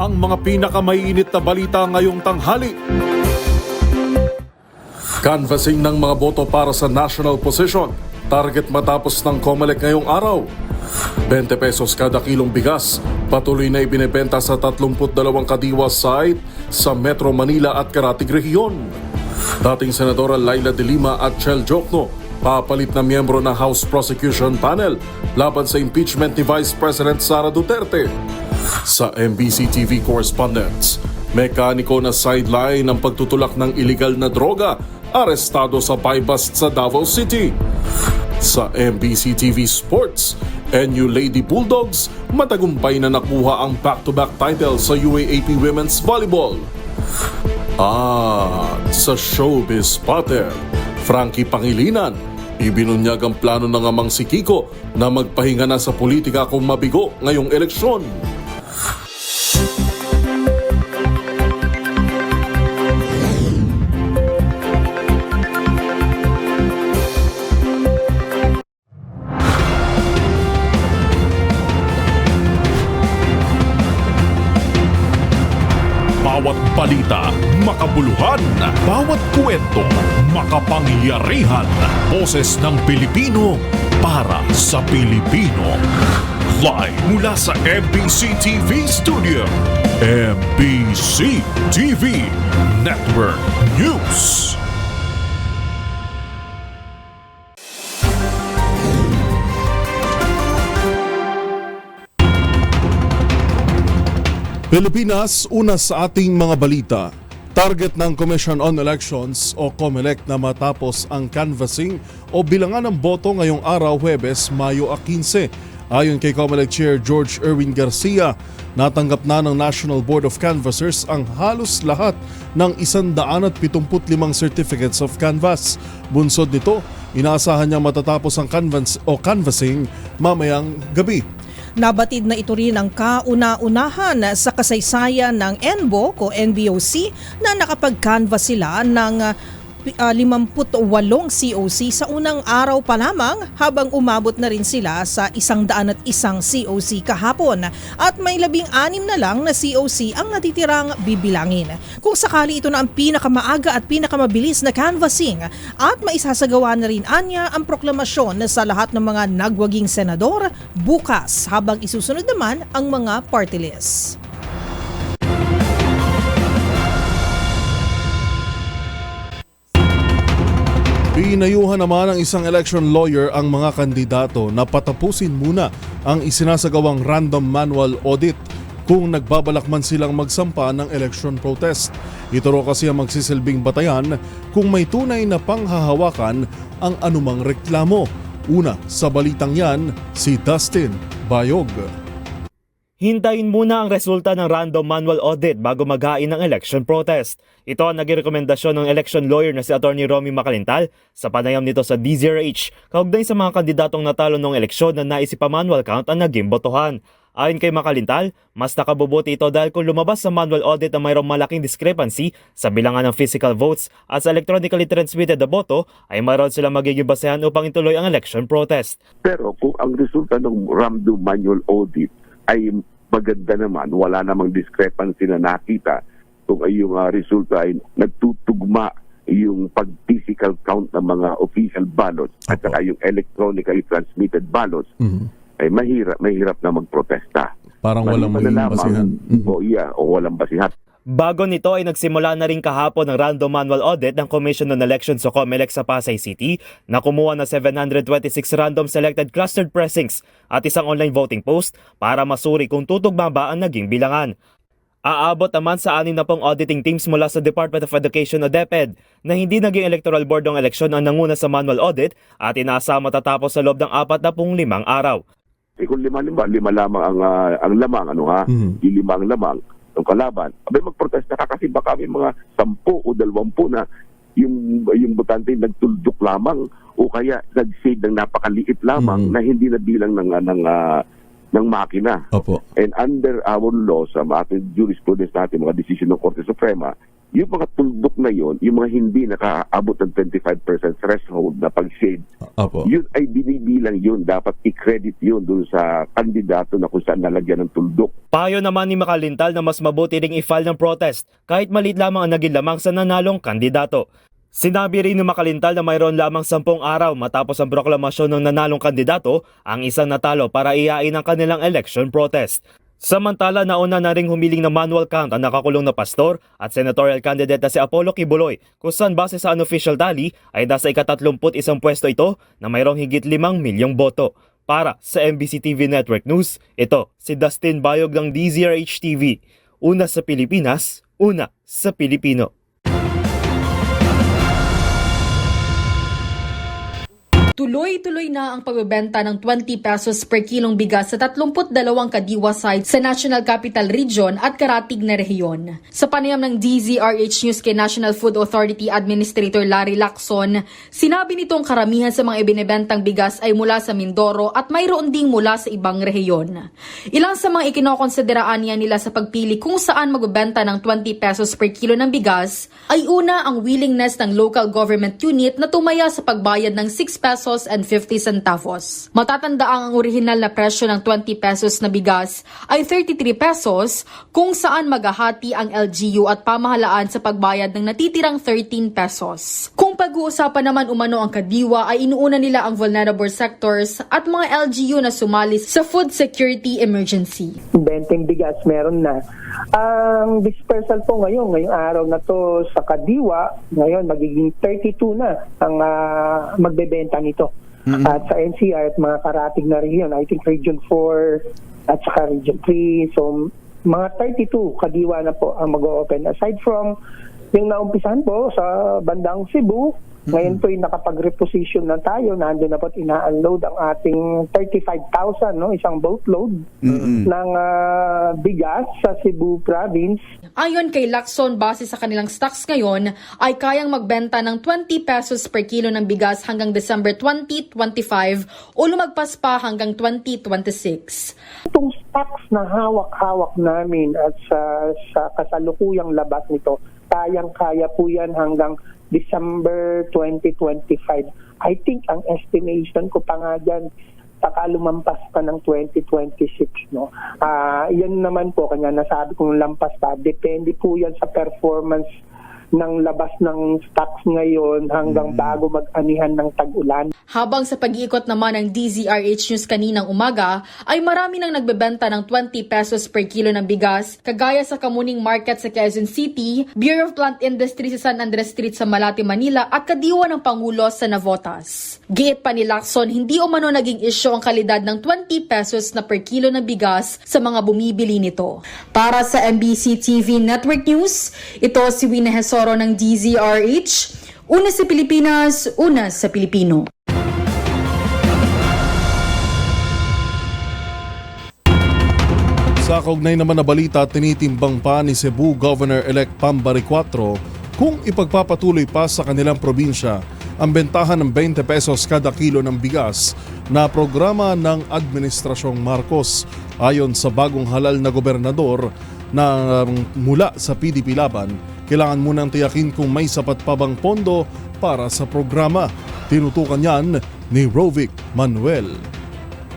ang mga pinakamaiinit na balita ngayong tanghali. Canvassing ng mga boto para sa national position. Target matapos ng COMELEC ngayong araw. 20 pesos kada kilong bigas. Patuloy na ibinebenta sa 32 kadiwa site sa Metro Manila at Caratig Region. Dating Senadora Laila de Lima at Chel Jokno, papalit na miyembro ng House Prosecution Panel laban sa impeachment ni Vice President Sara Duterte. Sa MBC TV correspondents, mekaniko na sideline ang pagtutulak ng illegal na droga, arestado sa buy-bust sa Davao City. Sa MBC TV Sports, NU Lady Bulldogs matagumpay na nakuha ang back-to-back title sa UAAP Women's Volleyball. At sa showbiz spotter, Frankie Pangilinan, ibinunyag ang plano ng amang si Kiko na magpahinga na sa politika kung mabigo ngayong eleksyon. Bawat balita, makabuluhan. Bawat kwento, makapangyarihan. Boses ng Pilipino para sa Pilipino. Live mula sa MBC TV Studio. MBC TV Network News. Pilipinas, una sa ating mga balita. Target ng Commission on Elections o COMELEC na matapos ang canvassing o bilangan ng boto ngayong araw Huwebes, Mayo 15. Ayon kay COMELEC Chair George Erwin Garcia, natanggap na ng National Board of Canvassers ang halos lahat ng 175 certificates of canvass. Bunsod nito, inaasahan niya matatapos ang canvassing mamayang gabi. Nabatid na ito rin ang kauna-unahan sa kasaysayan ng NBOC o NBOC na nakapag-canvass sila ng 58 COC sa unang araw pa lamang, habang umabot na rin sila sa 101 COC kahapon at may 16 na lang na COC ang natitirang bibilangin. Kung sakali ito na ang pinakamaaga at pinakamabilis na canvassing at maisasagawa na rin anya ang proklamasyon sa lahat ng mga nagwaging senador bukas, habang isusunod naman ang mga party lists. Pinayuhan naman ng isang election lawyer ang mga kandidato na patapusin muna ang isinasagawang random manual audit kung nagbabalak man silang magsampa ng election protest. Ito raw kasi ang magsisilbing batayan kung may tunay na panghahawakan ang anumang reklamo. Una sa balitang yan, si Dustin Bayog. Hintayin muna ang resulta ng random manual audit bago maghain ng election protest. Ito ang naging rekomendasyon ng election lawyer na si Atty. Romy Macalintal sa panayam nito sa DZRH kaugnay sa mga kandidatong natalo ng eleksyon na naisipa-manual count ang naging botohan. Ayon kay Macalintal, mas nakabubuti ito dahil kung lumabas sa manual audit na mayroong malaking discrepancy sa bilangan ng physical votes at sa electronically transmitted na boto, ay mayroon silang magiging basehan upang ituloy ang election protest. Pero kung ang resulta ng random manual audit ay maganda naman, wala namang discrepancy na nakita, kung ay yung resulta ay nagtutugma yung pag-physical count ng mga official ballots at saka yung electronically transmitted ballots, ay mahirap na magprotesta. Parang walang magiging basihan. O walang basihan. Bago nito ay nagsimula na rin kahapon ang random manual audit ng Commission on Elections o COMELEC sa Pasay City na kumuha na 726 random selected clustered precincts at isang online voting post para masuri kung tutugma ba ang naging bilangan. Aabot naman sa 6 na pong auditing teams mula sa Department of Education o DepEd na hindi naging electoral board ng eleksyon ang nanguna sa manual audit at inaasa matatapos sa loob ng 45 araw. Kung lima lamang ang lamang, yung 5 ang lamang, ng kalaban, abay magprotesta ka kasi baka may mga 10 o 20 na yung botante nagtuldok lamang o kaya nag-save ng napakaliit lamang na hindi na bilang ng makina. Opo. And under our law, sa ating jurisprudence natin, mga desisyon ng Korte Suprema, yung mga tuldok na yon, yung mga hindi nakaabot ng 25% threshold na pag-shade, Apo. yun ay binibilang yun. Dapat i-credit yun dun sa kandidato na kung saan nalagyan ng tuldok. Payo naman ni Makalintal na mas mabuti ring i-file ng protest kahit maliit lamang ang naging lamang sa nanalong kandidato. Sinabi rin ni Makalintal na mayroon lamang 10 araw matapos ang proklamasyon ng nanalong kandidato ang isang natalo para iyain ang kanilang election protest. Samantala, nauna na ring humiling ng manual count ang nakakulong na pastor at senatorial candidate na si Apollo Kibuloy, kung saan base sa unofficial tally ay nasa ika-31 pwesto ito na mayroong higit 5 milyong boto. Para sa MBC TV Network News, ito si Dustin Bayog ng DZRH TV. Una sa Pilipinas, una sa Pilipino. Tuloy-tuloy na ang pagbebenta ng 20 pesos per kilong bigas sa 32 kadiwa sites sa National Capital Region at karatig na rehiyon. Sa panayam ng DZRH News kay National Food Authority Administrator Larry Lacson, sinabi nitong karamihan sa mga ibinebentang bigas ay mula sa Mindoro at mayroon ding mula sa ibang rehiyon. Ilang sa mga ikinokonsideraan niya nila sa pagpili kung saan magbebenta ng 20 pesos per kilo ng bigas ay una ang willingness ng local government unit na tumaya sa pagbayad ng 6 pesos and 50 centavos. Matatandaan ang orihinal na presyo ng 20 pesos na bigas ay 33 pesos kung saan maghahati ang LGU at pamahalaan sa pagbayad ng natitirang 13 pesos. Kung pag-uusapan naman umano ang kadiwa ay inuuna nila ang vulnerable sectors at mga LGU na sumali sa food security emergency. Benteng bigas meron na. Ang dispersal po ngayong araw na to sa Kadiwa, ngayon magiging 32 na ang magbebenta nito. At sa NCR at mga karatig na region, I think Region 4 at saka Region 3, so mga 32 Kadiwa na po ang mag-open. Aside from yung naumpisahan po sa bandang Cebu, ngayon po yung nakapag-reposition na tayo, nandun na po ina-unload ang ating 35,000, no, isang boatload ng bigas sa Cebu Province. Ayon kay Lacson, base sa kanilang stocks ngayon, ay kayang magbenta ng 20 pesos per kilo ng bigas hanggang December 2025 o lumagpas pa hanggang 2026. Itong stocks na hawak-hawak namin at sa kasalukuyang labas nito, kayang-kaya po yan hanggang December 2025. I think ang estimation ko pa nga dyan, baka lumampas pa ng 2026. No? Yan naman po, kanya nasabi kong lampas pa. Depende po yan sa performance ng labas ng stocks ngayon hanggang bago mag-anihan ng tag-ulan. Habang sa pag-iikot naman ng DZRH News kaninang umaga, ay marami nang nagbebenta ng 20 pesos per kilo ng bigas, kagaya sa Kamuning Market sa Quezon City, Bureau of Plant Industry sa San Andres Street sa Malate, Manila at Kadiwa ng Pangulo sa Navotas. Giit pa ni Lacson, hindi umano naging isyu ang kalidad ng 20 pesos na per kilo ng bigas sa mga bumibili nito. Para sa MBC TV Network News, ito si Wina Hesoro ng DZRH, una sa Pilipinas, una sa Pilipino. Sa kaugnay naman na balita, tinitimbang pa ni Cebu Governor-elect Pambari 4 kung ipagpapatuloy pa sa kanilang probinsya ang bentahan ng 20 pesos kada kilo ng bigas na programa ng Administrasyong Marcos. Ayon sa bagong halal na gobernador na mula sa PDP Laban, kailangan munang tiyakin kung may sapat pa bang pondo para sa programa. Tinutukan yan ni Rovic Manuel.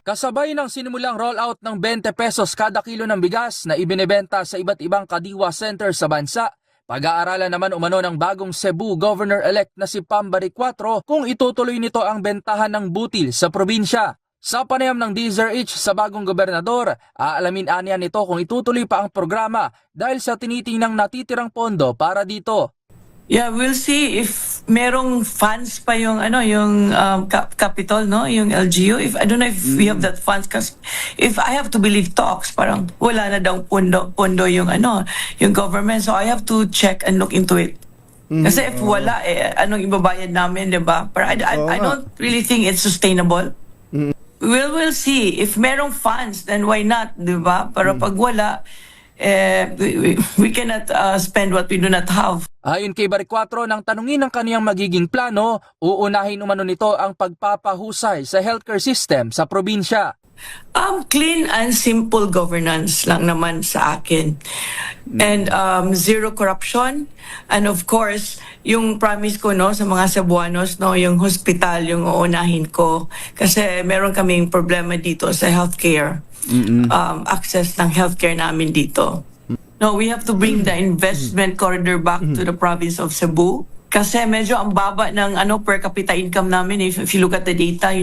Kasabay ng sinimulang rollout ng 20 pesos kada kilo ng bigas na ibinebenta sa iba't ibang kadiwa center sa bansa, pag-aaralan naman umano ng bagong Cebu Governor-elect na si Pambari 4 kung itutuloy nito ang bentahan ng butil sa probinsya. Sa panayam ng DZRH sa bagong gobernador, aalamin aniya nito kung itutuloy pa ang programa dahil sa tinitingnang natitirang pondo para dito. Yeah, we'll see if merong funds pa yung capital, no, yung LGU. If I don't know if we have that funds, kasi if I have to believe talks, parang wala na daw pondo yung yung government. So I have to check and look into it. Kasi if wala, anong ibabayad namin, di ba? Pero I don't really think it's sustainable. We'll see. If merong funds, then why not, di ba? Pero pag wala, we cannot spend what we do not have. Ayon kay Baricuatro, nang tanungin ng kaniyang magiging plano, uunahin umano nito ang pagpapahusay sa healthcare system sa probinsya. Clean and simple governance lang naman sa akin. And zero corruption. And of course, yung promise ko no sa mga Cebuanos no, yung hospital yung uunahin ko kasi meron kaming problema dito sa healthcare. Access ng healthcare namin dito. No, we have to bring the investment corridor back to the province of Cebu. Kasi medyo ang baba ng per capita income namin if you look at the data,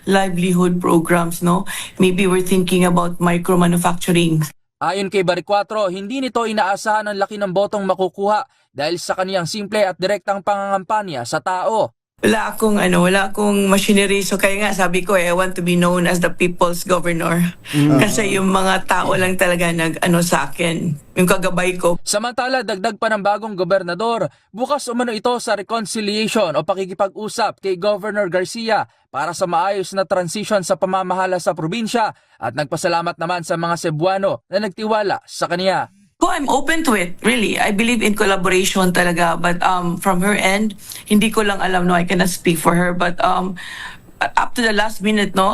livelihood programs, no? Maybe we're thinking about micro manufacturing. Ayon kay Baricuatro, hindi nito inaasahan ang laki ng botong makukuha dahil sa kaniyang simple at direktang pangangampanya sa tao. Wala akong machinery. So kaya nga sabi ko I want to be known as the people's governor. Kasi yung mga tao lang talaga sa akin. Yung kagabay ko. Samantala, dagdag pa ng bagong gobernador, bukas umano ito sa reconciliation o pakikipag-usap kay Governor Garcia para sa maayos na transition sa pamamahala sa probinsya at nagpasalamat naman sa mga Cebuano na nagtiwala sa kaniya. So I'm open to it, really. I believe in collaboration talaga. But from her end, hindi ko lang alam, no, I cannot speak for her. But up to the last minute, no,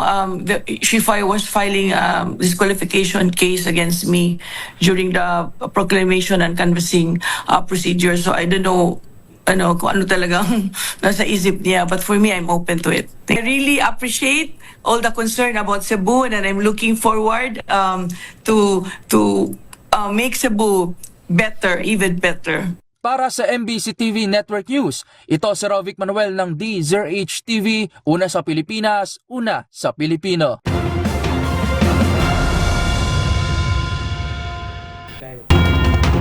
she was filing disqualification case against me during the proclamation and canvassing procedure. So I don't know, kung ano talagang nasa isip niya. But for me, I'm open to it. I really appreciate all the concern about Cebu, and I'm looking forward to make Cebu better, even better. Para sa MBC TV Network News, ito si Rovic Manuel ng DZRH TV, una sa Pilipinas, una sa Pilipino.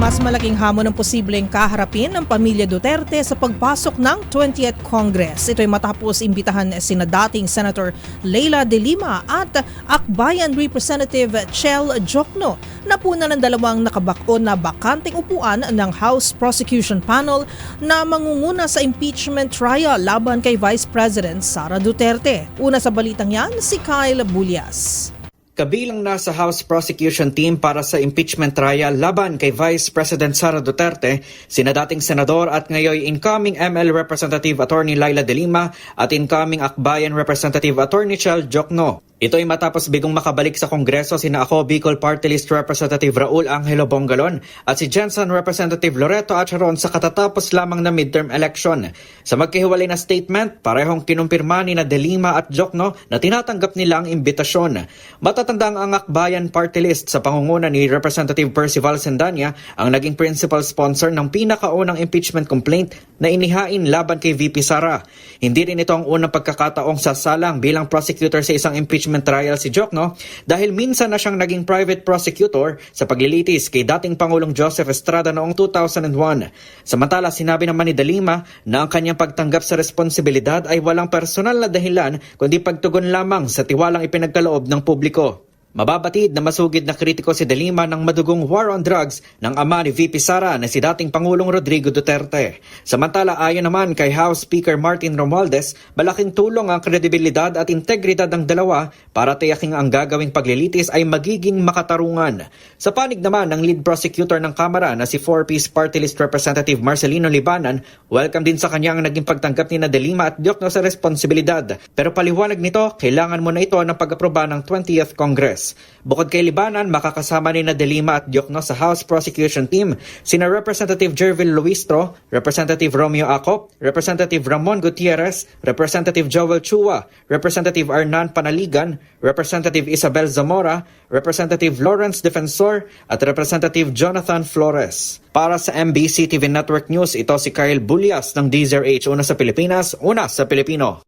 Mas malaking hamon ang posibleng kaharapin ng pamilya Duterte sa pagpasok ng 20th Congress. Ito'y matapos imbitahan sina dating Senator Leila De Lima at Akbayan Representative Chel Jokno na puna ng dalawang nakabakon na bakanteng upuan ng House Prosecution Panel na mangunguna sa impeachment trial laban kay Vice President Sara Duterte. Una sa balitang yan, si Kyle Bulias. Kabilang na sa House Prosecution Team para sa impeachment trial laban kay Vice President Sara Duterte, sina dating Senador at ngayon incoming ML Representative Attorney Leila De Lima at incoming Akbayan Representative Attorney Chel Jokno. Ito'y matapos bigong makabalik sa Kongreso sina ako Bicol Party List Representative Raul Angelo Bongalon at si Jensen Representative Loreto Acharon sa katatapos lamang na midterm election. Sa magkahiwalay na statement, parehong kinumpirma ni na De Lima at Jokno na tinatanggap nila ang imbitasyon. Matatandang ang Akbayan Party List sa pangunguna ni Representative Percival Sendanya ang naging principal sponsor ng pinakaunang impeachment complaint na inihain laban kay VP Sara. Hindi rin ito ang unang pagkakataong sasalang bilang prosecutor sa isang impeachment trial si Jokno dahil minsan na siyang naging private prosecutor sa paglilitis kay dating Pangulong Joseph Estrada noong 2001. Samantala, sinabi naman ni De Lima na ang kanyang pagtanggap sa responsibilidad ay walang personal na dahilan kundi pagtugon lamang sa tiwalang ipinagkaloob ng publiko. Mababatid na masugid na kritiko si De Lima ng madugong war on drugs ng ama ni VP Sara na si dating Pangulong Rodrigo Duterte. Samantala, ayon naman kay House Speaker Martin Romualdez, malaking tulong ang kredibilidad at integridad ng dalawa para tiyaking ang gagawing paglilitis ay magiging makatarungan. Sa panig naman ng lead prosecutor ng Kamara na si 4-piece Party List Representative Marcelino Libanan, welcome din sa kanya ang naging pagtanggap ni na De Lima at Jokno sa responsibilidad. Pero paliwanag nito, kailangan muna ito ng pag-aproba ng 20th Congress. Bukod kay Libanan, makakasama ni na De Lima at Jokno sa House Prosecution Team sina Representative Jervil Luistro, Representative Romeo Acop, Representative Ramon Gutierrez, Representative Joel Chua, Representative Arnan Panaligan, Representative Isabel Zamora, Representative Lawrence Defensor at Representative Jonathan Flores. Para sa MBC TV Network News, ito si Kyle Bulias ng DZRH, una sa Pilipinas, una sa Pilipino.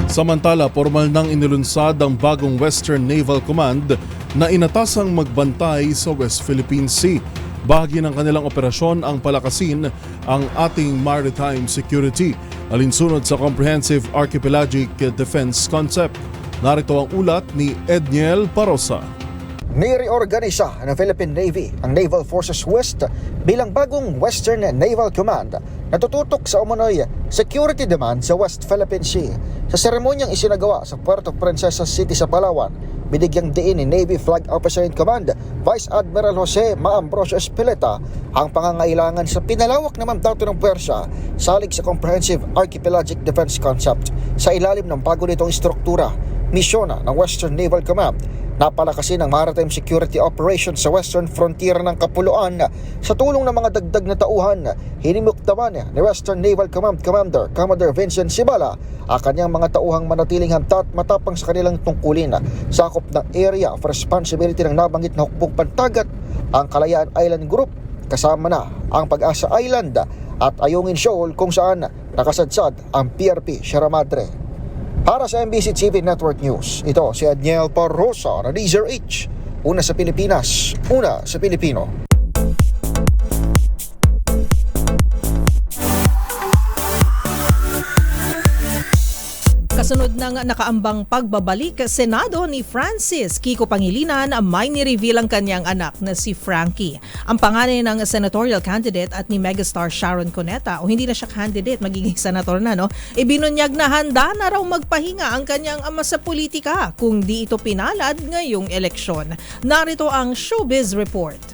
Samantala, formal nang inilunsad ang bagong Western Naval Command na inatasang magbantay sa West Philippine Sea. Bahagi ng kanilang operasyon ang palakasin ang ating maritime security, alinsunod sa Comprehensive Archipelagic Defense Concept. Narito ang ulat ni Edniel Parosa. Nireorganisa ng Philippine Navy ang Naval Forces West bilang bagong Western Naval Command na tututok sa umano'y security demand sa West Philippine Sea. Sa seremonyang isinagawa sa Puerto Princesa City sa Palawan, binigyang diin ni Navy Flag Officer in Command Vice Admiral Jose Maambrosio Espeleta ang pangangailangan sa pinalawak na mandato ng puwersa salig sa Comprehensive Archipelagic Defense Concept sa ilalim ng bago nitong istruktura, misyon ng Western Naval Command. Napalakasin ang maritime security operations sa western frontier ng Kapuluan sa tulong ng mga dagdag na tauhan. Hinimok naman ni Western Naval Command Commander Commodore Vincent Sibala ang kanyang mga tauhang manatiling handa at matapang sa kanilang tungkulin. Sakop ng area of responsibility ng nabanggit na hukbong pantagat ang Kalayaan Island Group, kasama na ang Pag-asa Island at Ayungin Shoal kung saan nakasadsad ang PRP Sierra Madre. Para sa MBC TV Network News, ito si Adniel Parrosa na DZRH. Una sa Pilipinas, una sa Pilipino. Kasunod ng nakaambang pagbabalik sa Senado ni Francis Kiko Pangilinan, may nireveal ang kanyang anak na si Frankie. Ang panganay ng senatorial candidate at ni megastar Sharon Cuneta, o hindi na siya candidate, magiging senator na, no? Ibinunyag na handa na raw magpahinga ang kanyang ama sa politika kung di ito pinalad ngayong eleksyon. Narito ang Showbiz Report.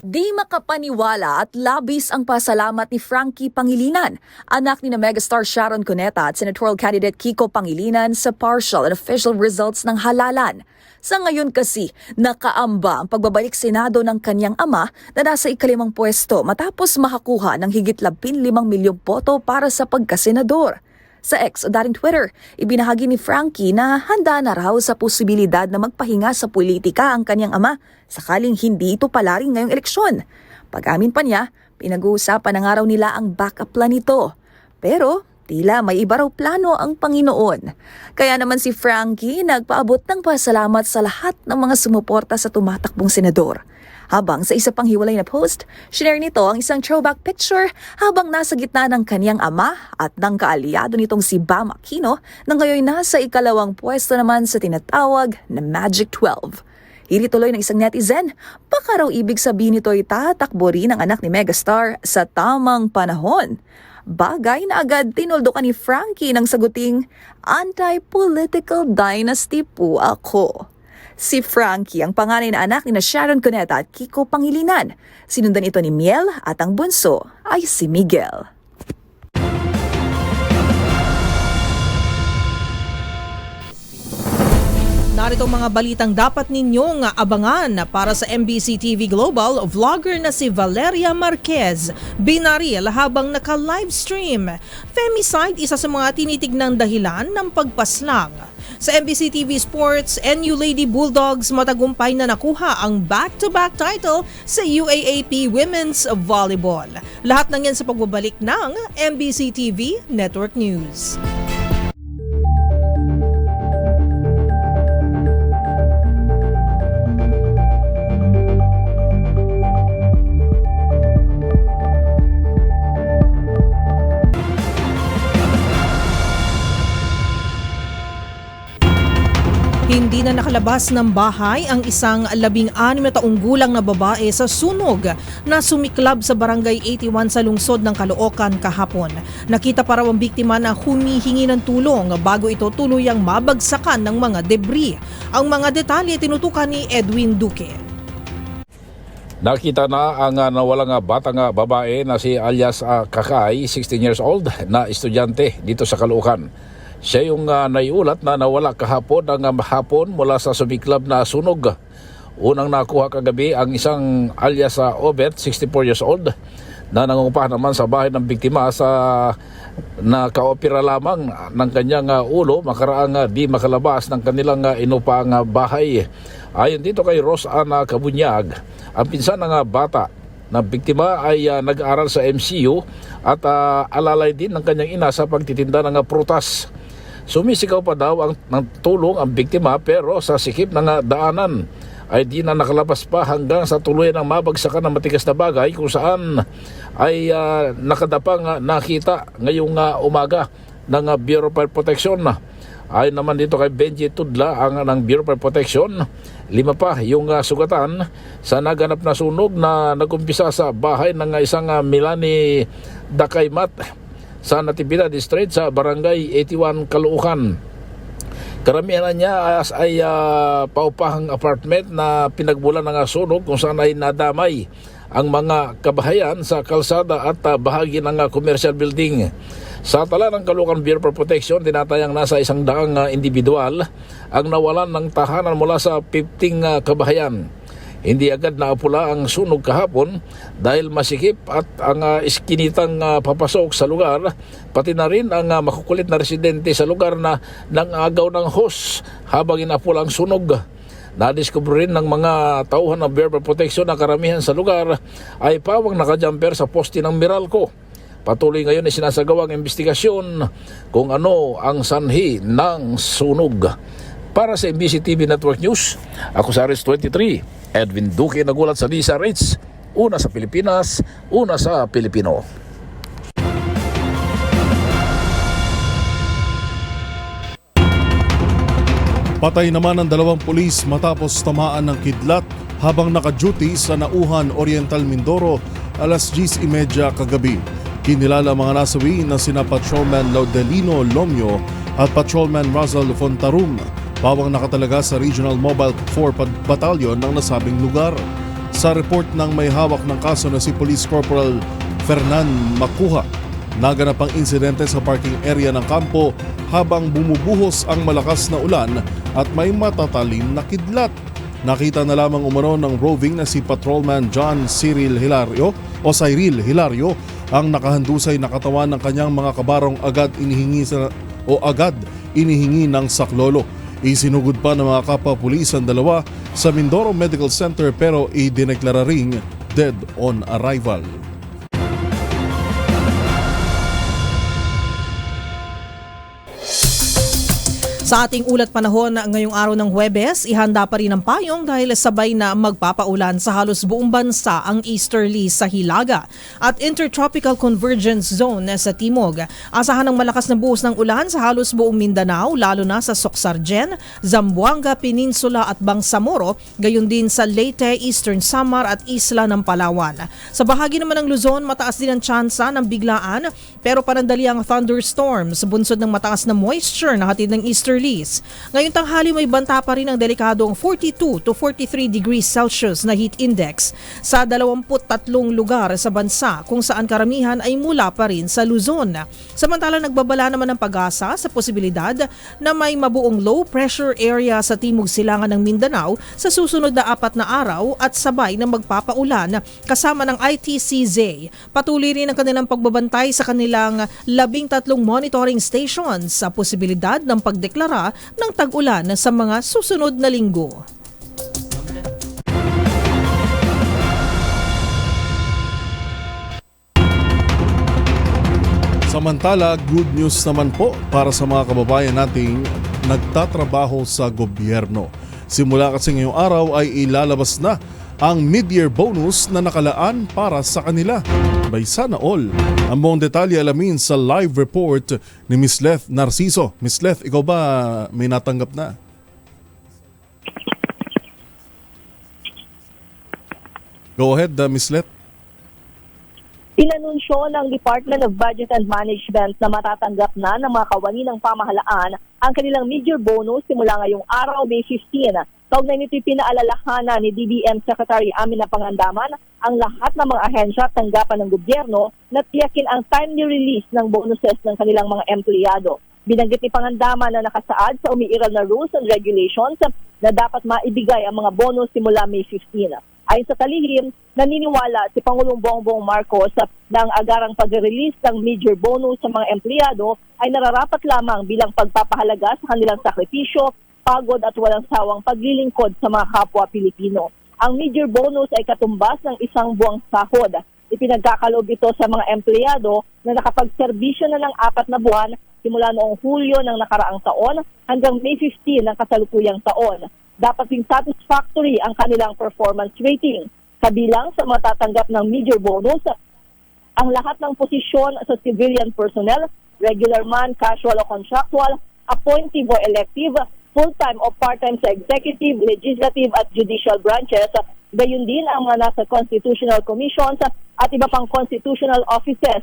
Di makapaniwala at labis ang pasalamat ni Frankie Pangilinan, anak ni na megastar Sharon Cuneta at senatorial candidate Kiko Pangilinan sa partial and official results ng halalan. Sa ngayon kasi, nakaamba ang pagbabalik Senado ng kanyang ama na nasa ikalimang pwesto matapos makakuha ng higit 15 milyong boto para sa pagkasenador. Sa X o dating Twitter, ibinahagi ni Frankie na handa na raw sa posibilidad na magpahinga sa politika ang kanyang ama sakaling hindi ito palaring ngayong eleksyon. Pag-amin pa niya, pinag-uusapan na nga raw nila ang backup plan nito. Pero tila may iba raw plano ang Panginoon. Kaya naman si Frankie nagpaabot ng pasalamat sa lahat ng mga sumuporta sa tumatakbong senador. Habang sa isa pang hiwalay na post, shinare nito ang isang throwback picture habang nasa gitna ng kaniyang ama at ng kaalyado nitong si Bam Aquino na ngayon nasa ikalawang pwesto naman sa tinatawag na Magic 12. Hili tuloy ng isang netizen, baka raw ibig sabihin nito ay tatakbo rin ang anak ni megastar sa tamang panahon. Bagay na agad tinuldukan ni Frankie ng saguting, anti-political dynasty po ako. Si Frankie ang panganay na anak ni na Sharon Cuneta at Kiko Pangilinan. Sinundan ito ni Miel at ang bunso ay si Miguel. Narito mga balitang dapat ninyong abangan para sa MBC TV Global. Vlogger na si Valeria Marquez binaril habang naka-livestream. Femicide, isa sa mga tinitignang dahilan ng pagpaslang. Sa MBC TV Sports, NU Lady Bulldogs matagumpay na nakuha ang back-to-back title sa UAAP Women's Volleyball. Lahat ng yan sa pagbabalik ng MBC TV Network News. Hindi na nakalabas ng bahay ang isang 16 na taong gulang na babae sa sunog na sumiklab sa Barangay 81 sa lungsod ng Caloocan kahapon. Nakita pa raw ang biktima na humihingi ng tulong bago ito tuluyang mabagsakan ng mga debris. Ang mga detalye tinutukan ni Edwin Duque. Nakita na ang nawalang batang babae na si alias Kakay, 16 years old, na estudyante dito sa Caloocan. Siya yung naiulat na nawala kahapon ng hapon mula sa sumiklab na sunog. Unang nakuha kagabi ang isang alias Obet, 64 years old, na nangungupahan naman sa bahay ng biktima sa nakaopera lamang ng kanyang ulo makaraang di makalabas ng kanilang inupaang bahay. Ayon dito kay Rose Ana Kabunyag, ang pinsan ng bata na biktima ay nag-aaral sa MCU at alalay din ng kanyang ina sa pagtitinda ng prutas. Sumisigaw pa daw ng tulong ang biktima pero sa sikip ng daanan ay di na nakalabas pa hanggang sa tuluyan ng mabagsakan ng matigas na bagay kung saan ay nakadapang nakita ngayong umaga ng Bureau of Fire Protection. Ayon naman dito kay Benji Tudla ng Bureau of Fire Protection, 5 pa yung sugatan sa naganap na sunog na nagumpisa sa bahay ng isang Milani Dakaymat sa Natividad District sa Barangay 81 Caloocan. Karamihan niya ay paupahang apartment na pinagmulan ng sunog kung saan ay nadamay ang mga kabahayan sa kalsada at bahagi ng commercial building. Sa tala ng Caloocan Bureau of Protection, tinatayang nasa 100 individual ang nawalan ng tahanan mula sa 15 kabahayan. Hindi agad naapula ang sunog kahapon dahil masikip at ang iskinitang papasok sa lugar, pati na rin ang makukulit na residente sa lugar na nangagaw ng hose habang inapula ang sunog. Nadiskubre rin ng mga tauhan ng Bureau of Protection na karamihan sa lugar ay pawang nakajumper sa poste ng Meralco. Patuloy ngayon ay sinasagawa ang investigasyon kung ano ang sanhi ng sunog. Para sa MBC TV Network News, ako sa RS23, Edwin Duque, nagulat sa DZRH. Una sa Pilipinas, una sa Pilipino. Patay naman ang 2 pulis matapos tamaan ng kidlat habang naka-duty sa Nauhan, Oriental Mindoro alas 10:30 kagabi. Kinilala mga nasawi na sina Patrolman Laudelino Lomio at Patrolman Razal Fontarum, bawang nakatalaga sa Regional Mobile 4 Battalion ng nasabing lugar. Sa report ng may hawak ng kaso na si Police Corporal Fernan Makuha, naganap ang insidente sa parking area ng kampo habang bumubuhos ang malakas na ulan at may matatalim na kidlat. Nakita na lamang umano ng roving na si Patrolman John Cyril Hilario ang nakahandusay na katawan ng kanyang mga kabarong agad inihingi ng saklolo. Isinugod pa ng mga kapwa-pulis ang 2 sa Mindoro Medical Center pero idineklara ring dead on arrival. Sa ating ulat panahon ngayong araw ng Huwebes, ihanda pa rin ang payong dahil sabay na magpapaulan sa halos buong bansa ang easterly sa Hilaga at Intertropical Convergence Zone sa Timog. Asahan ng malakas na buhos ng ulan sa halos buong Mindanao, lalo na sa Soxargen, Zamboanga Peninsula at Bangsamoro, gayon din sa Leyte, Eastern Samar at Isla ng Palawan. Sa bahagi naman ng Luzon, mataas din ang tsansa ng biglaan pero panandali ang thunderstorms, bunsod ng mataas na moisture na hatid ng easterly. Ngayong tanghali may banta pa rin ang delikadong 42 to 43 degrees Celsius na heat index sa 23 lugar sa bansa kung saan karamihan ay mula pa rin sa Luzon. Samantala nagbabala naman ng pag-asa sa posibilidad na may mabuong low pressure area sa timog silangan ng Mindanao sa susunod na 4 na araw at sabay na magpapaulan kasama ng ITCZ. Patuloy rin ang kanilang pagbabantay sa kanilang 13 monitoring stations sa posibilidad ng pagdeklara ng tag-ulan sa mga susunod na linggo. Samantala, good news naman po para sa mga kababayan nating nagtatrabaho sa gobyerno. Simula kasi ngayong araw ay ilalabas na ang mid-year bonus na nakalaan para sa kanila. By sana all. Ang buong detalye alamin sa live report ni Miss Leth Narciso. Miss Leth, ikaw ba may natanggap na? Go ahead, Miss Leth. Inanunsyo ng Department of Budget and Management na matatanggap na ng mga kawani ng pamahalaan ang kanilang mid-year bonus simula ngayong araw, May 15. Kaugnay nito'y pinaalalahanan ni DBM Secretary Amina Pangandaman ang lahat ng mga ahensya at tanggapan ng gobyerno na tiyakin ang timely release ng bonuses ng kanilang mga empleyado. Binanggit ni Pangandaman na nakasaad sa umiiral na rules and regulations na dapat maibigay ang mga bonus simula May 15. Ayon sa talihim, naniniwala si Pangulong Bongbong Marcos na ang agarang pag-release ng mid-year bonus sa mga empleyado ay nararapat lamang bilang pagpapahalaga sa kanilang sakripisyo, pagod at walang sawang paglilingkod sa mga kapwa Pilipino. Ang mid-year bonus ay katumbas ng 1 buwang sahod. Ipinagkakaloob ito sa mga empleyado na nakapagserbisyo na ng 4 na buwan simula noong Hulyo ng nakaraang taon hanggang May 15 ng kasalukuyang taon. Dapat ding satisfactory ang kanilang performance rating. Kabilang sa matatanggap ng mid-year bonus, ang lahat ng posisyon sa civilian personnel, regular man, casual o contractual, appointive o elective, full-time o part-time sa executive, legislative at judicial branches, gayon din ang mga nasa constitutional commissions at iba pang constitutional offices.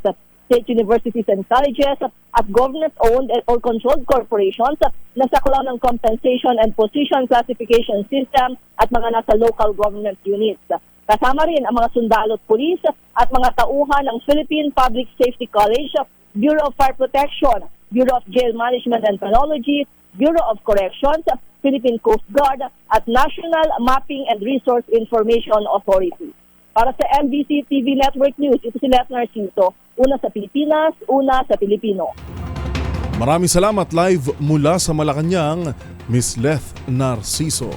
state universities and colleges at government-owned or controlled corporations na saklaw ng compensation and position classification system at mga nasa local government units. Kasama rin ang mga sundalo at pulis at mga tauhan ng Philippine Public Safety College, Bureau of Fire Protection, Bureau of Jail Management and Penology, Bureau of Corrections, Philippine Coast Guard at National Mapping and Resource Information Authority. Para sa MBC TV Network News, ito si Les Narciso, una sa Pilipinas, una sa Pilipino. Maraming salamat live mula sa Malacanang, Miss Leth Narciso.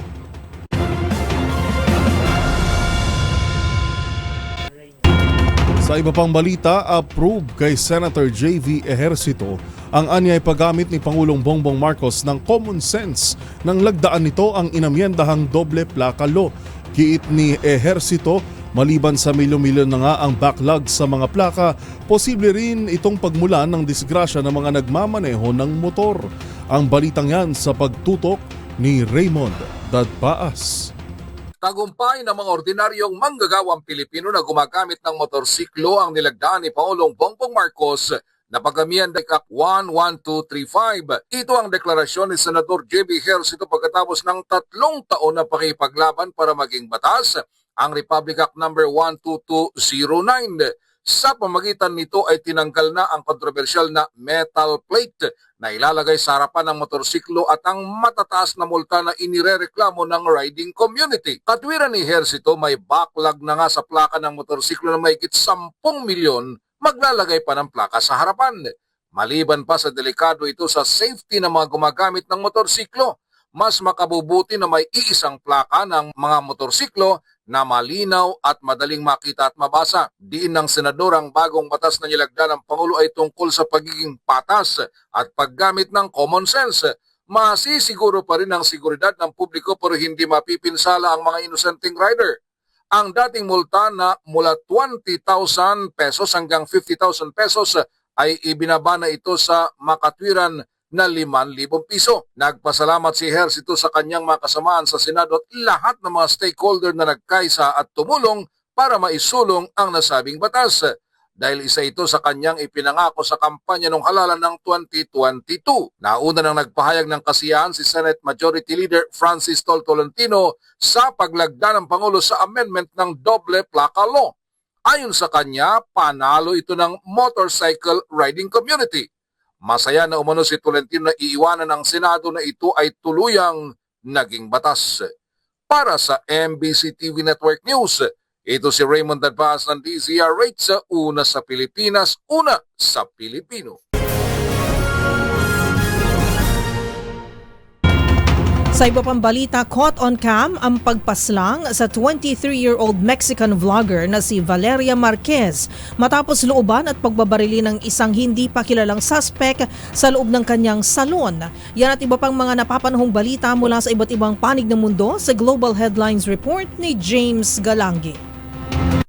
Sa iba pang balita, approve kay Senator J.V. Ejercito ang anyay paggamit ni Pangulong Bongbong Marcos ng common sense nang lagdaan nito ang inamyendahang doble plaka law. Giit ni Ejercito, maliban sa milyon-milyon na nga ang backlog sa mga plaka, posible rin itong pagmulan ng disgrasya ng mga nagmamaneho ng motor. Ang balitang yan sa pagtutok ni Raymond Dadpaas. Tagumpay ng mga ordinaryong manggagawang Pilipino na gumagamit ng motorsiklo ang nilagdaan ni Pangulong Bongbong Marcos na pag-amienda Act 11235. Ito ang deklarasyon ni Senador J.B. Ejercito pagkatapos ng 3 taon na pakipaglaban para maging batas ang Republic Act No. 12209. Sa pamagitan nito ay tinanggal na ang kontrobersyal na metal plate na ilalagay sa harapan ng motorsiklo at ang matataas na multa na inirereklamo ng riding community. Katwiran ni Ejercito, may backlog na nga sa plaka ng motorsiklo na mahigit 10 milyon maglalagay pa ng plaka sa harapan. Maliban pa sa delikado ito sa safety ng mga gumagamit ng motorsiklo, mas makabubuti na may iisang plaka ng mga motorsiklo na malinaw at madaling makita at mabasa. Diin ng senador ang bagong batas na nilagda ng Pangulo ay tungkol sa pagiging patas at paggamit ng common sense. Masisiguro pa rin ang seguridad ng publiko pero hindi mapipinsala ang mga inosenteng rider. Ang dating multa na mula 20,000 pesos hanggang 50,000 pesos ay ibinaba na ito sa makatwiran na 5,000 piso. Nagpasalamat si Ejercito sa kanyang mga kasamaan sa Senado at lahat ng mga stakeholder na nagkaisa at tumulong para maisulong ang nasabing batas. Dahil isa ito sa kanyang ipinangako sa kampanya noong halalan ng 2022. Nauna nang nagpahayag ng kasiyahan si Senate Majority Leader Francis Tolentino sa paglagda ng Pangulo sa amendment ng doble plaka law. Ayon sa kanya, panalo ito ng motorcycle riding community. Masaya na umano si Tolentino na iiwanan ng Senado na ito ay tuluyang naging batas. Para sa MBC TV Network News, ito si Raymond Dadpaas ng DZRH sa una sa Pilipinas, una sa Pilipino. Sa iba pang balita, caught on cam ang pagpaslang sa 23-year-old Mexican vlogger na si Valeria Marquez matapos looban at pagbabarili ng isang hindi pa kilalang suspect sa loob ng kanyang salon. Yan at iba pang mga napapanahong balita mula sa iba't ibang panig ng mundo sa Global Headlines Report ni James Galangi.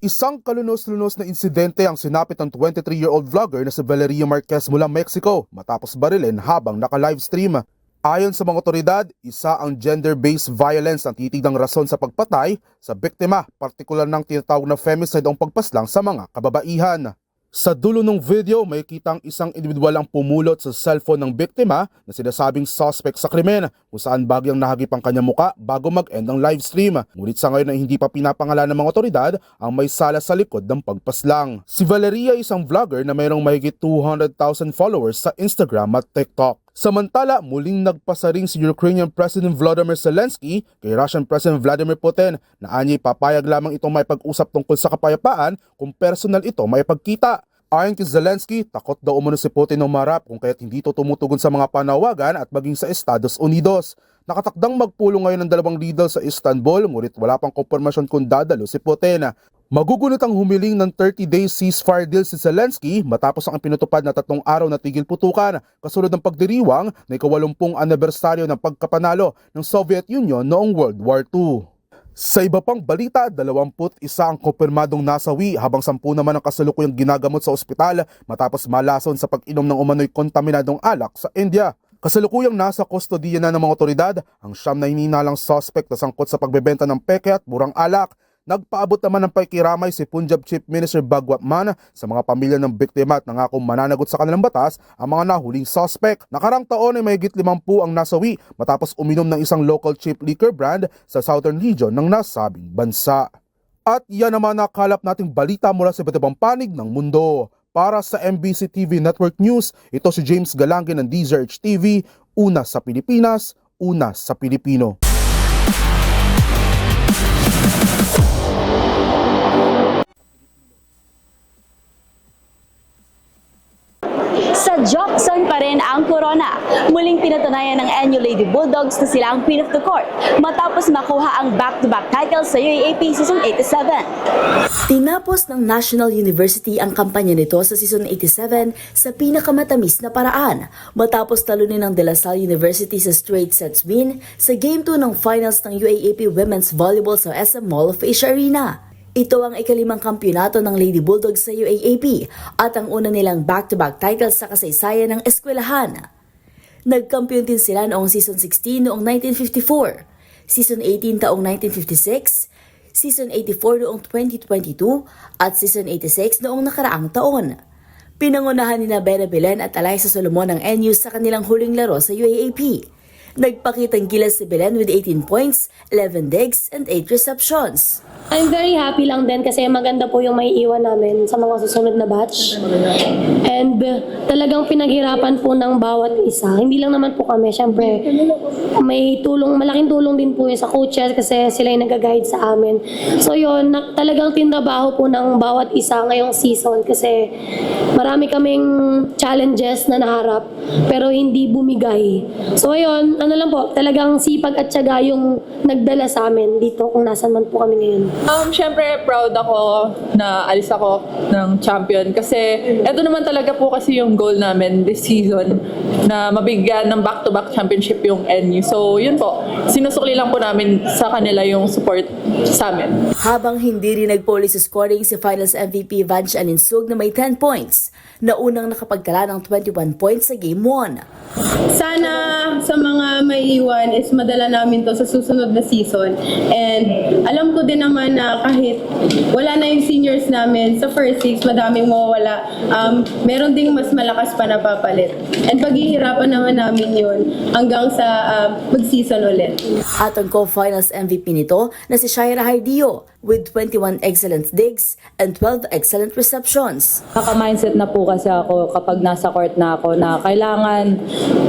Isang kalunos-lunos na insidente ang sinapit ng 23-year-old vlogger na si Valeria Marquez mula Mexico matapos barilin habang naka-livestream. Ayon sa mga otoridad, isa ang gender-based violence ang titigang rason sa pagpatay sa biktima, partikular ng tinatawag na femicide o pagpaslang sa mga kababaihan. Sa dulo ng video, may kitang isang individual ang pumulot sa cellphone ng biktima na sinasabing suspect sa krimen kung saan bagyang nahagip ang kanyang muka bago mag-end ang livestream. Ngunit sa ngayon ay hindi pa pinapangalan ng mga otoridad ang may sala sa likod ng pagpaslang. Si Valeria isang vlogger na mayroong mahigit 200,000 followers sa Instagram at TikTok. Samantala, muling nagpasaring si Ukrainian President Volodymyr Zelensky kay Russian President Vladimir Putin na anyay papayag lamang itong may pag-usap tungkol sa kapayapaan kung personal ito may pagkita. Ayon kay Zelensky, takot daw umano si Putin umarap kung kaya't hindi ito tumutugon sa mga panawagan at maging sa Estados Unidos. Nakatakdang magpulong ngayon ng dalawang leader sa Istanbul, ngunit wala pang kompirmasyon kung dadalo si Putin. Magugunit ang humiling ng 30-day ceasefire deal si Zelensky matapos ang pinutupad na 3 araw na tigil putukan kasunod ng pagdiriwang na ika-80 anibersaryo ng pagkapanalo ng Soviet Union noong World War II. Sa iba pang balita, 21 ang kumpirmadong nasawi habang 10 naman ang kasalukuyang ginagamot sa ospital matapos malason sa pag-inom ng umano'y kontaminadong alak sa India. Kasalukuyang nasa kustodiya na ng mga otoridad ang 9 na hininalang suspect na sangkot sa pagbebenta ng peke at murang alak. Nagpaabot naman ng pakikiramay si Punjab Chief Minister Bhagwat Mann sa mga pamilya ng biktima at nangakong mananagot sa kanilang batas ang mga nahuling suspect. Nakarang taon ay mahigit 50 ang nasawi matapos uminom ng isang local cheap liquor brand sa southern region ng nasabing bansa. At yan naman nakalap nating balita mula sa iba't ibang panig ng mundo. Para sa MBC TV Network News, ito si James Galangin ng DZRH TV, una sa Pilipinas, una sa Pilipino. Sa Jackson pa rin ang corona. Muling pinatunayan ng NU Lady Bulldogs na sila ang Queen of the Court matapos makuha ang back-to-back title sa UAAP Season 87. Tinapos ng National University ang kampanya nito sa Season 87 sa pinakamatamis na paraan matapos talunin ng De La Salle University sa straight sets win sa Game 2 ng finals ng UAAP Women's Volleyball sa SM Mall of Asia Arena. Ito ang ikalimang kampyonato ng Lady Bulldogs sa UAAP at ang una nilang back-to-back titles sa kasaysayan ng eskwelahan. Nagkampiyon din sila noong Season 16 noong 1954, Season 18 taong 1956, Season 84 noong 2022 at Season 86 noong nakaraang taon. Pinangunahan ni Bena Belen at Alyssa Solomon ng NU sa kanilang huling laro sa UAAP. Nagpakitang gilas si Belen with 18 points, 11 digs, and 8 receptions. I'm very happy lang din kasi maganda po yung may iwan namin sa mga susunod na batch. And talagang pinaghirapan po ng bawat isa. Hindi lang naman po kami, syempre may tulong, malaking tulong din po yun sa coaches kasi sila yung nag-guide sa amin. So yun, talagang tinrabaho po ng bawat isa ngayong season kasi marami kaming challenges na naharap pero hindi bumigay. So ayun, ano lang po, talagang sipag at tiyaga yung nagdala sa amin dito kung nasan man po kami ngayon. Siyempre proud ako na alis ako ng champion kasi eto naman talaga po kasi yung goal namin this season na mabigyan ng back-to-back championship yung NU. So yun po, sinusukli lang po namin sa kanila yung support sa amin. Habang hindi rin nagpoli sa scoring si Finals MVP Vanch Alinsug na may 10 points, na unang nakapagtala ng 21 points sa Game 1. Sana sa mga may iwan is madala namin to sa susunod na season. And alam ko din naman na kahit wala na yung seniors namin sa first six, madaming mawawala. Meron ding mas malakas pa na papalit. And paghihirapan naman namin yun hanggang sa mag-season ulit. At ang co-finals MVP nito na si Shaira Hardio with 21 excellent digs and 12 excellent receptions. Naka-mindset na po kasi ako kapag nasa court na ako na kailangan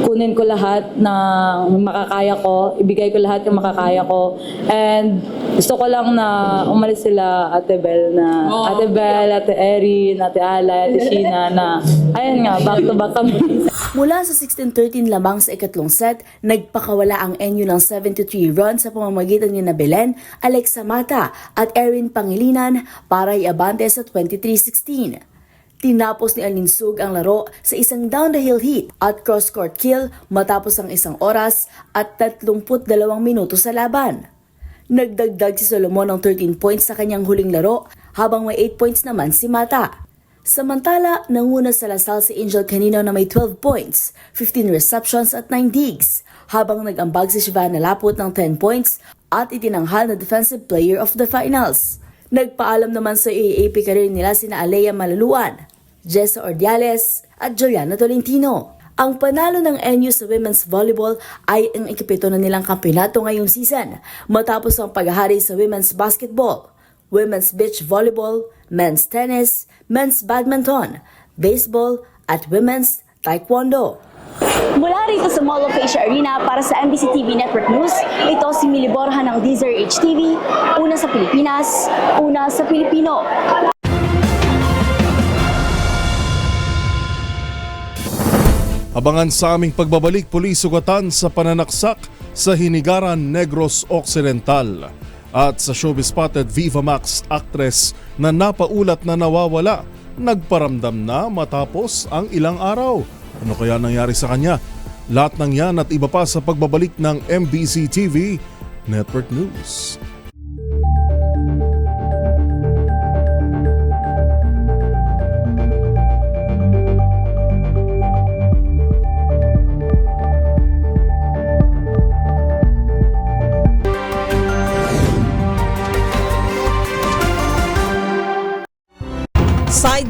kunin ko lahat ng makakaya ko, ibigay ko lahat yung makakaya ko. And gusto ko lang na umalis sila Ate Bel, Ate Erin, Ate Ala, Ate Sheena na ayun nga, back to back kami. Mula sa 16-13 lamang sa ikatlong set, nagpakawala ang NU ng 73 runs sa pamamagitan ni Belen, Alexa Mata at Erin Pangilinan para iabante sa 23-16. Tinapos ni Alinsug ang laro sa isang down-the-hill hit at cross-court kill matapos ang 1 oras at 32 minuto sa laban. Nagdagdag si Solomon ng 13 points sa kanyang huling laro habang may 8 points naman si Mata. Samantala, nanguna sa Lasal si Angel Canino na may 12 points, 15 receptions at 9 digs, habang nag-ambag si Shivana Laput ng 10 points at itinanghal na Defensive Player of the Finals. Nagpaalam naman sa UAAP career nila sina Alea Malaluan, Jessa Ordiales at Juliana Tolentino. Ang panalo ng NU sa women's volleyball ay ang ikapito na nilang kampeonato ngayong season matapos ang paghahari sa women's basketball, women's beach volleyball, men's tennis, men's badminton, baseball, at women's taekwondo. Mula rito sa Mall of Asia Arena para sa MBC TV Network News, ito si Mili Borja ng DZRH TV, una sa Pilipinas, una sa Pilipino. Abangan sa aming pagbabalik, pulis sugatan sa pananaksak sa Hinigaran, Negros Occidental. At sa showbiz spotted Viva Max actress na napaulat na nawawala, nagparamdam na matapos ang ilang araw. Ano kaya nangyari sa kanya? Lahat ng yan at iba pa sa pagbabalik ng MBC TV Network News.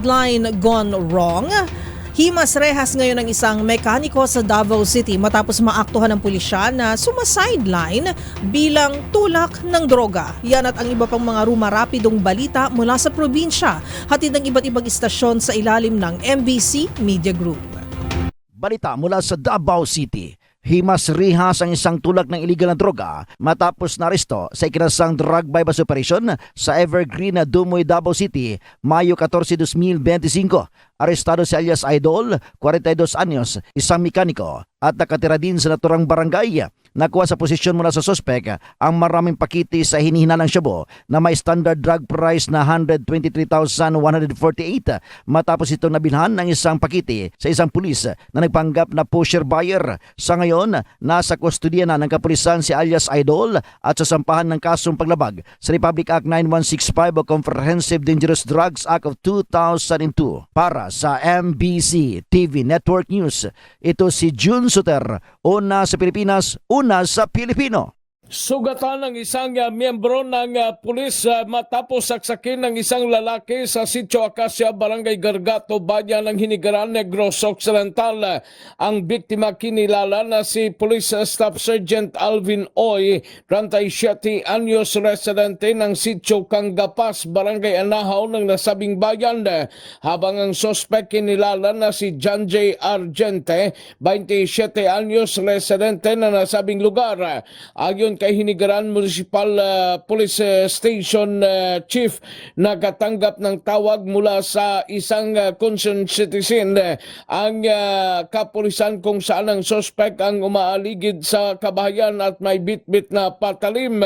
Sideline gone wrong. Himas rehas ngayon ng isang mekaniko sa Davao City matapos maaktuhan ng pulisya na sumasideline bilang tulak ng droga. Yan at ang iba pang mga rumarapidong balita mula sa probinsya. Hatid ng iba't ibang istasyon sa ilalim ng MBC Media Group. Balita mula sa Davao City. Himas rihas ang isang tulak ng iligal na droga matapos naresto sa ikinasang drug bypass operation sa Evergreen, Dumoy, Davao City, Mayo 14, 2025. Arestado si alias Idol, 42 anyos, isang mekaniko at nakatira din sa naturang barangay. Nakuha sa posisyon mula sa suspek ang maraming pakiti sa hinihinalang shabu na may standard drug price na 123,148 matapos itong nabilhan ng isang pakiti sa isang pulis na nagpanggap na pusher buyer. Sa ngayon, nasa kustodiya na ng kapulisan si alias Idol at sasampahan ng kasong paglabag sa Republic Act 9165 o Comprehensive Dangerous Drugs Act of 2002. Para sa MBC TV Network News, ito si June Suter, una sa Pilipinas, una sa Pilipino. Sugatan ng isang miyembro ng pulis matapos saksakin ng isang lalaki sa Sitio Acacia, Barangay Gargato, Bayan ng Hinigaran, Negros Occidental. Ang biktima kinilala na si Police Staff Sergeant Alvin Oy, 37 anyos, residente ng Sitio Kangapas, Barangay Anahaw ng nasabing bayan. Habang ang suspect kinilala na si John J. Argente, 27 anyos, residente na nasabing lugar. Ayon kay Hinigaran Municipal Police Station Chief, nakatanggap ng tawag mula sa isang concerned citizen ang kapulisan kung saan ang suspect ang umaaligid sa kabahayan at may bitbit na patalim.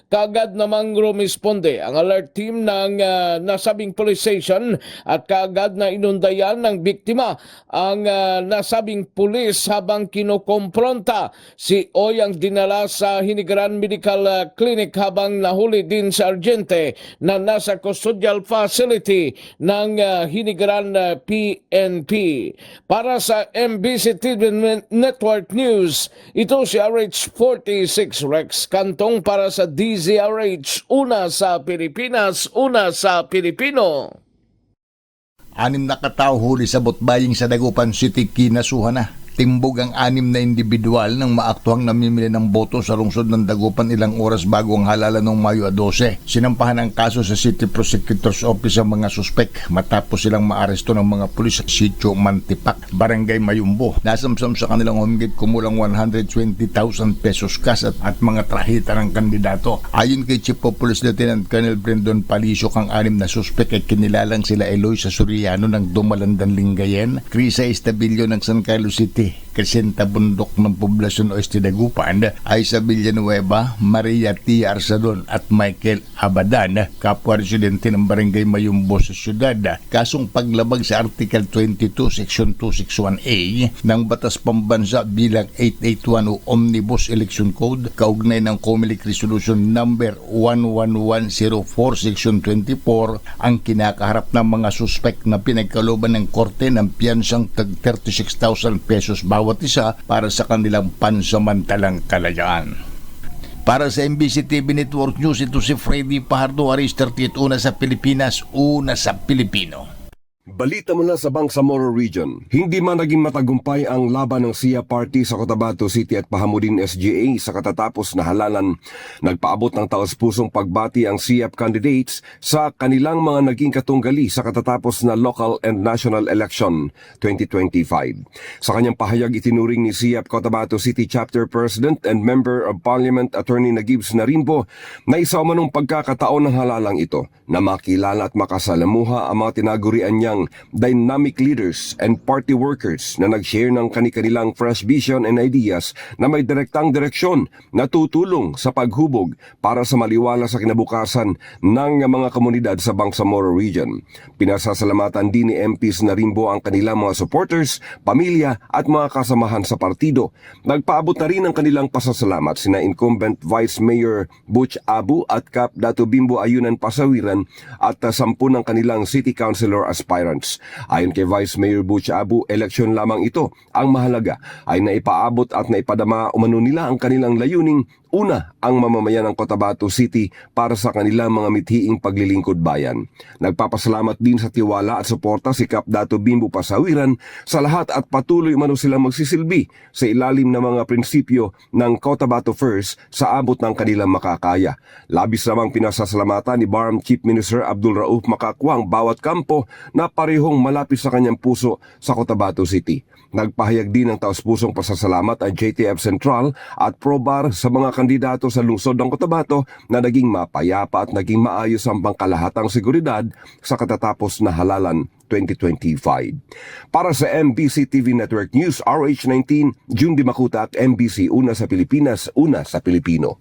Kaagad namang rumisponde ang alert team ng nasabing police station at kaagad na inundayan ng biktima ang nasabing pulis habang kinokompronta si Oy ang dinala sa Hinigaran Medical Clinic habang nahuli din sa Argente na nasa custodial facility ng Hinigaran PNP. Para sa MBC TV Network News, ito si RH46 Rex Cantong para sa DZRH, una sa Pilipinas, una sa Pilipino. 6 na katao huli sa botbaying sa Dagupan City, kinasuhan na. Timbog ang 6 na individual nang maaktuhang namimili ng boto sa lungsod ng Dagupan ilang oras bago ang halalan noong Mayo 12. Sinampahan ang kaso sa City Prosecutor's Office ang mga suspek matapos silang maaresto ng mga pulis sa Sitio Mantipak, Barangay Mayumbo. Nasamsam sa kanilang humigit kumulang 120,000 pesos cash at mga trahita ng kandidato. Ayon kay Chief of Police Lieutenant Colonel Brendon Palisok, ang 6 na suspek ay kinilalang sila Eloy sa Soriano ng Dumalandan, Lingayen, Crisa Estabillo ng San Carlos City, Crescenta Bundok ng Poblasyon Oeste Dagupan, Aiza Villanueva, Maria T. Arsadon at Michael Abadan, kapwa residente ng Barangay Mayumbo sa syudad. Kasong paglabag sa Article 22, Section 261A ng Batas Pambansa bilang 881 o Omnibus Election Code, kaugnay ng COMELEC Resolution Number 11104 Section 24, ang kinakaharap ng mga suspek na pinagkalooban ng korte ng piyansang tag 36,000 pesos bawat isa para sa kanilang pansamantalang kalayaan. Para sa MBC TV Network News, ito si Freddy Pajardo, Aris 38, una sa Pilipinas, una sa Pilipino. Balita mula sa Bangsamoro Region. Hindi man naging matagumpay ang laban ng SIA Party sa Cotabato City at Pahamudin SGA sa katatapos na halalan. Nagpaabot ng taos-pusong pagbati ang SIAP candidates sa kanilang mga naging katunggali sa katatapos na local and national election 2025. Sa kanyang pahayag, itinuring ni SIAP Cotabato City Chapter President and Member of Parliament Attorney Nagibs Narimbo na isa manong pagkakataon ng halalang ito na makilala at makasalamuha ang mga tinagurian niyang dynamic leaders and party workers na nag-share ng kanilang fresh vision and ideas na may direktang direksyon na tutulong sa paghubog para sa maliwala sa kinabukasan ng mga komunidad sa Bangsamoro Region. Pinasasalamatan din ni MPs Narimbo ang kanilang mga supporters, pamilya at mga kasamahan sa partido. Nagpaabot na rin ang kanilang pasasalamat sina incumbent Vice Mayor Butch Abu at Kap Dato Bimbo Ayunan Pasawiran at 10 ng kanilang City Councilor aspirants. Ayon kay Vice Mayor Butch Abu, eleksyon lamang ito. Ang mahalaga ay naipaabot at naipadama umano nila ang kanilang layuning una ang mamamayan ng Cotabato City para sa kanilang mga mithiing paglilingkod bayan. Nagpapasalamat din sa tiwala at suporta si Kap Dato Bimbo Pasawiran sa lahat at patuloy umano silang magsisilbi sa ilalim ng mga prinsipyo ng Cotabato First sa abot ng kanilang makakaya. Labis namang pinasasalamatan ni BARM Chief Minister Abdul Rauf Makakwang bawat kampo na parehong malapit sa kanyang puso sa Cotabato City. Nagpahayag din ng taus-pusong pasasalamat ang JTF Central at ProBar sa mga kandidato sa lungsod ng Cotabato na naging mapayapa at naging maayos ang pangkalahatang seguridad sa katatapos na halalan 2025. Para sa MBC TV Network News, RH19, June Dimakutak, MBC, una sa Pilipinas, una sa Pilipino.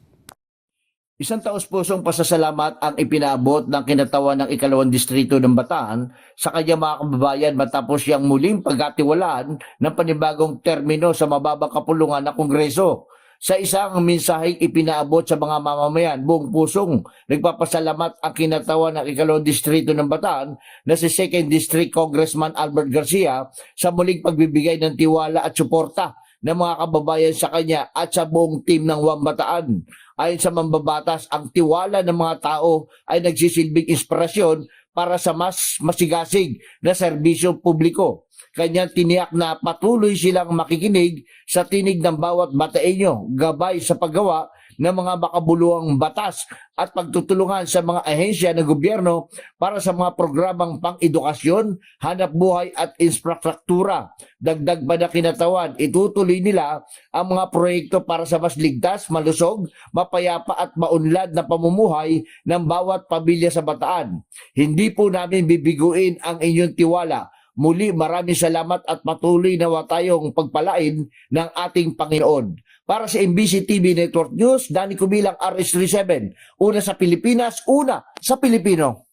Isang taos-pusong pasasalamat ang ipinaabot ng kinatawan ng ikalawang distrito ng Bataan sa kanyang mga kababayan matapos siyang muling pagkatiwalaan ng panibagong termino sa mababang kapulungan ng Kongreso. Sa isang mensaheng ipinaabot sa mga mamamayan, buong pusong nagpapasalamat ang kinatawan ng ikalawang distrito ng Bataan na si 2nd District Congressman Albert Garcia sa muling pagbibigay ng tiwala at suporta ng mga kababayan sa kanya at sa buong team ng One Bataan. Ayon sa mambabatas, ang tiwala ng mga tao ay nagsisilbing inspirasyon para sa mas masigasig na serbisyo publiko. Kanyang tiniyak na patuloy silang makikinig sa tinig ng bawat Bataeño, gabay sa paggawa ng mga makabuluhang batas at pagtutulungan sa mga ahensya ng gobyerno para sa mga programang pang-edukasyon, hanap buhay at infrastruktura. Dagdag pa na kinatawan, itutuloy nila ang mga proyekto para sa mas ligtas, malusog, mapayapa at maunlad na pamumuhay ng bawat pamilya sa Bataan. Hindi po namin bibiguin ang inyong tiwala. Muli, maraming salamat at patuloy nawa tayong pagpalain ng ating Panginoon. Para sa MBC TV Network News, Danny Kubilang, RH37, una sa Pilipinas, una sa Pilipino.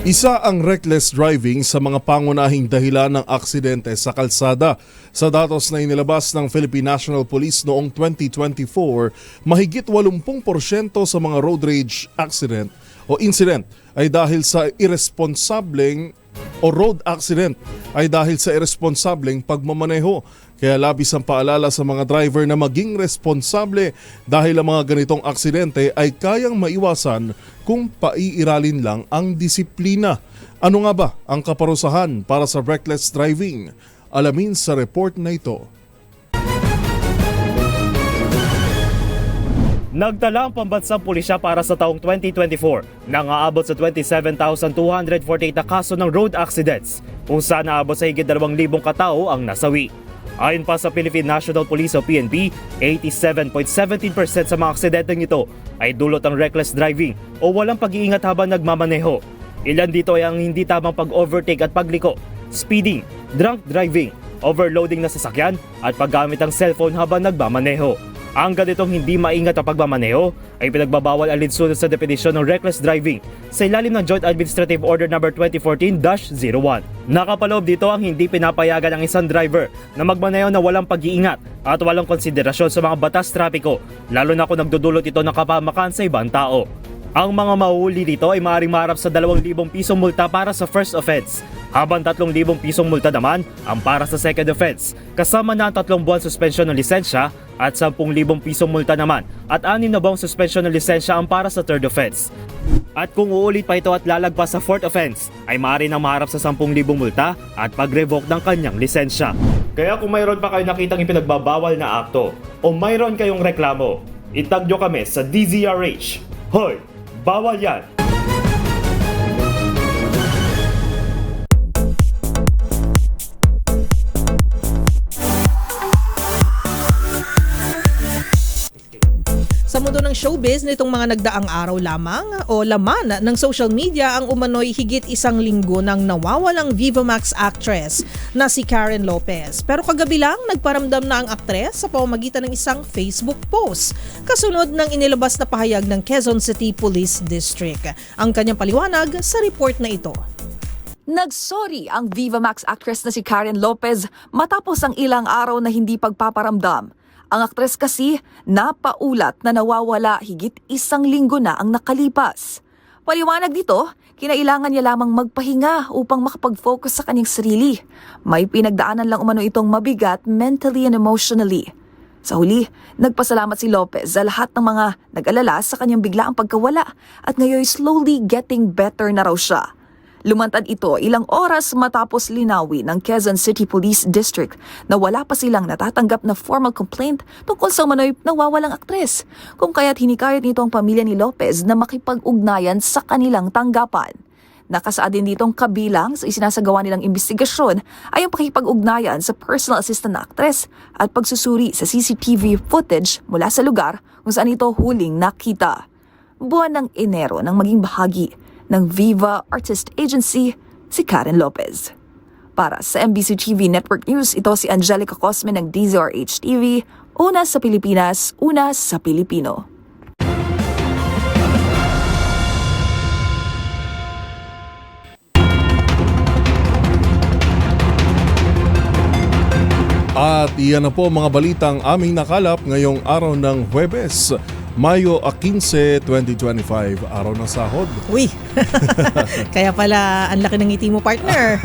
Isa ang reckless driving sa mga pangunahing dahilan ng aksidente sa kalsada. Sa datos na inilabas ng Philippine National Police noong 2024, mahigit 80% sa mga road rage accident o incident ay dahil sa irresponsableng o road accident ay dahil sa irresponsableng pagmamaneho. Kaya labis ang paalala sa mga driver na maging responsable dahil ang mga ganitong aksidente ay kayang maiwasan kung paiiralin lang ang disiplina. Ano nga ba ang kaparusahan para sa reckless driving? Alamin sa report na ito. Nagtala ang pambansang pulisya para sa taong 2024 nang aabot sa 27,248 na kaso ng road accidents kung saan naabot sa higit 2,000 katao ang nasawi. Ayon pa sa Philippine National Police o PNP, 87.17% sa mga aksidenteng ito ay dulot ng reckless driving o walang pag-iingat habang nagmamaneho. Ilan dito ay ang hindi tamang pag-overtake at pagliko, speeding, drunk driving, overloading na sasakyan at paggamit ng cellphone habang nagmamaneho. Ang ganitong hindi maingat na pagmamaneho ay pinagbabawal alinsunod sa definisyon ng reckless driving sa ilalim ng Joint Administrative Order No. 2014-01. Nakapaloob dito ang hindi pinapayagan ng isang driver na magmaneho na walang pag-iingat at walang konsiderasyon sa mga batas trapiko, lalo na kung nagdudulot ito ng kapahamakan sa ibang tao. Ang mga mahuhuli dito ay maaaring maharap sa 2,000 pisong multa para sa first offense, habang 3,000 pisong multa naman ang para sa second offense, kasama na ang 3 buwan suspensyon ng lisensya at 10,000 pisong multa naman at 6 na buwang suspensyon ng lisensya ang para sa third offense. At kung uulit pa ito at lalagpas sa fourth offense, ay maaari nang maharap sa 10,000 multa at pag-revoke ng kanyang lisensya. Kaya kung mayroon pa kayo nakitang ipinagbabawal na akto o mayroon kayong reklamo, itag nyo kami sa DZRH. Hoy! Bawal yan! Sa mundo ng showbiz nitong mga nagdaang araw lamang o laman ng social media ang umano'y higit 1 linggo ng nawawalang Viva Max actress na si Karen Lopez. Pero kagabi lang nagparamdam na ang aktres sa pamamagitan ng isang Facebook post kasunod ng inilabas na pahayag ng Quezon City Police District. Ang kanyang paliwanag sa report na ito. Nagsorry ang Viva Max actress na si Karen Lopez matapos ang ilang araw na hindi pagpaparamdam. Ang aktres kasi napaulat na nawawala higit 1 linggo na ang nakalipas. Paliwanag dito, Kinailangan niya lamang magpahinga upang makapag-focus sa kanyang sarili. May pinagdaanan lang umano itong mabigat mentally and emotionally. Sa huli, nagpasalamat si Lopez sa lahat ng mga nag-alala sa kanyang biglaang pagkawala at ngayon slowly getting better na raw siya. Lumantad ito ilang oras matapos linawin ng Quezon City Police District na wala pa silang natatanggap na formal complaint tungkol sa umano'y nawawalang aktres, kung kaya't hinikayat nito ang pamilya ni Lopez na makipag-ugnayan sa kanilang tanggapan. Nakasaad din ditong kabilang sa isinasagawa nilang investigasyon ay ang pakikipag-ugnayan sa personal assistant na aktres at pagsusuri sa CCTV footage mula sa lugar kung saan ito huling nakita. Buwan ng Enero nang maging bahagi ng Viva Artist Agency si Karen Lopez. Para sa MBC TV Network News, ito si Angelica Cosme ng DZRH TV, una sa Pilipinas, una sa Pilipino. At iyan na po mga balitang aming nakalap ngayong araw ng Huwebes, Mayo 15, 2025, araw ng sahod. Uy, kaya pala ang laki ng ngiti mo, partner.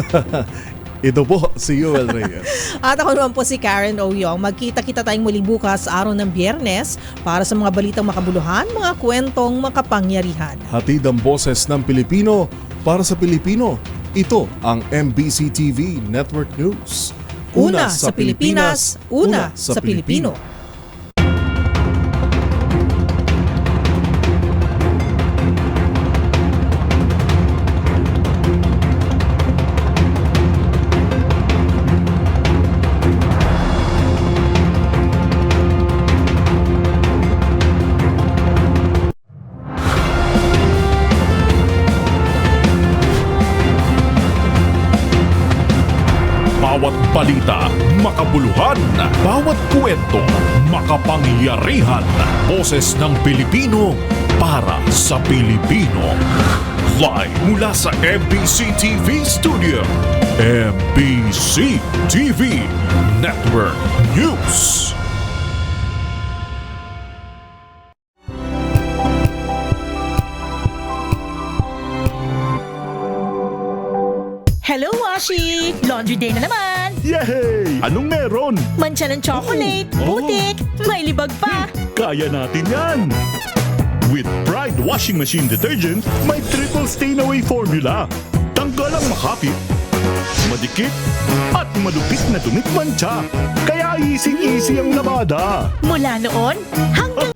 Ito po si Yuel Reyes. At ako naman po si Karen Oyong. Magkita-kita tayong muli bukas araw ng Biyernes para sa mga balitang makabuluhan, mga kwentong makapangyarihan. Hatid ang boses ng Pilipino para sa Pilipino. Ito ang MBC TV Network News. Una sa Pilipinas, una sa Pilipino. Bawat balita, makabuluhan. Bawat kwento, makapangyarihan. Boses ng Pilipino para sa Pilipino. Live mula sa MBC TV Studio. MBC TV Network News. Hello, Washi! Laundry day na naman! Yay! Anong meron? Mancha ng chocolate, putik, may libag pa! Kaya natin yan! With Pride Washing Machine Detergent, may triple stain-away formula. Tanggal ang makapit, madikit, at malupit na dumit mancha. Kaya easy-easy ang labada. Mula noon hanggang